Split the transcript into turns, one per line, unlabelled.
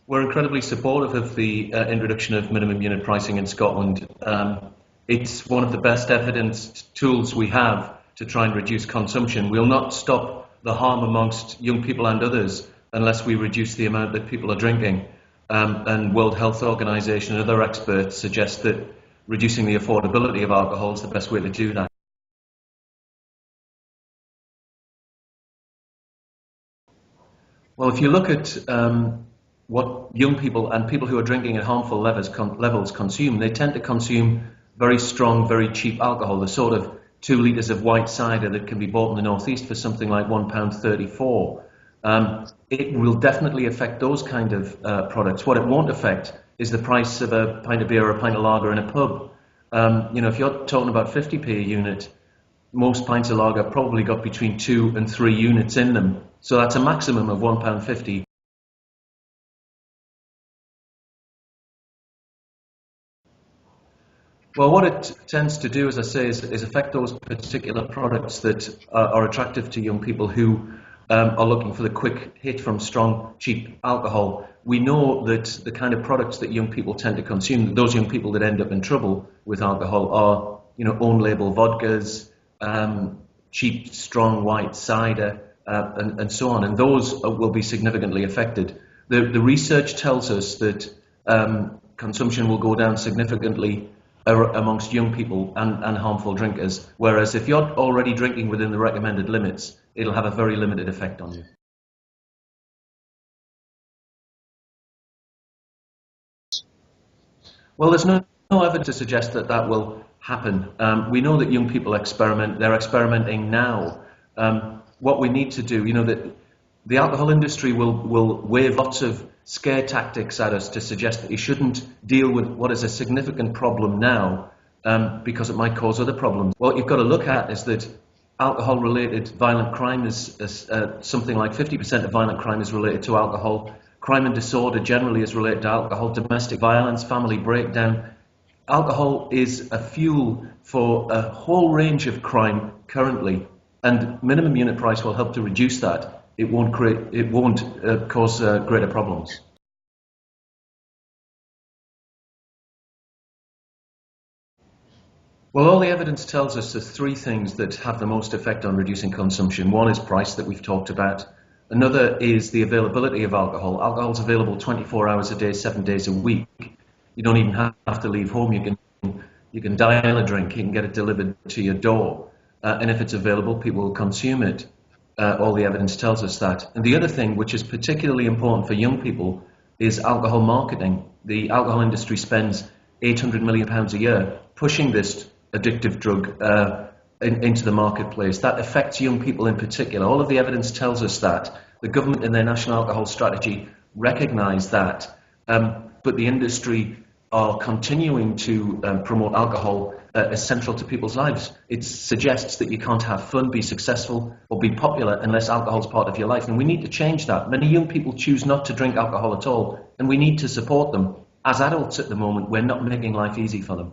We're incredibly supportive of the introduction of minimum unit pricing in Scotland. It's one of the best evidenced tools we have to try and reduce consumption. We'll not stop the harm amongst young people and others unless we reduce the amount that people are drinking. And World Health Organization and other experts suggest that reducing the affordability of alcohol is the best way to do that. Well, if you look at what young people and people who are drinking at harmful levels consume, they tend to consume very strong, very cheap alcohol, the sort of 2 litres of white cider that can be bought in the northeast for something like £1.34. It will definitely affect those kind of products. What it won't affect is the price of a pint of beer or a pint of lager in a pub. If you're talking about 50p a unit, most pints of lager probably got between 2 and 3 units in them. So that's a maximum of £1.50. Well, what it tends to do, as I say, is affect those particular products that are attractive to young people who are looking for the quick hit from strong, cheap alcohol. We know that the kind of products that young people tend to consume, those young people that end up in trouble with alcohol are, own label vodkas, cheap, strong white cider, and so on. And those will be significantly affected. The research tells us that consumption will go down significantly amongst young people and harmful drinkers, whereas if you're already drinking within the recommended limits, it'll have a very limited effect on you. Well, there's no evidence to suggest that that will happen. We know that young people experiment. They're experimenting now. What we need to do, that the alcohol industry will wave lots of scare tactics at us to suggest that you shouldn't deal with what is a significant problem now because it might cause other problems. What you've got to look at is that alcohol-related violent crime is something like 50% of violent crime is related to alcohol. Crime and disorder generally is related to alcohol. Domestic violence, family breakdown. Alcohol is a fuel for a whole range of crime currently, and minimum unit price will help to reduce that. It won't cause greater problems. Well, all the evidence tells us there's 3 things that have the most effect on reducing consumption. One is price, that we've talked about. Another is the availability of alcohol. Alcohol is available 24 hours a day, 7 days a week. You don't even have to leave home. You can dial a drink. You can get it delivered to your door. And if it's available, people will consume it. All the evidence tells us that. And the other thing, which is particularly important for young people, is alcohol marketing. The alcohol industry spends £800 million a year pushing this addictive drug into the marketplace. That affects young people in particular. All of the evidence tells us that. The government in their national alcohol strategy recognise that, but the industry are continuing to promote alcohol as central to people's lives. It suggests that you can't have fun, be successful, or be popular unless alcohol is part of your life. And we need to change that. Many young people choose not to drink alcohol at all, and we need to support them. As adults at the moment, we're not making life easy for them.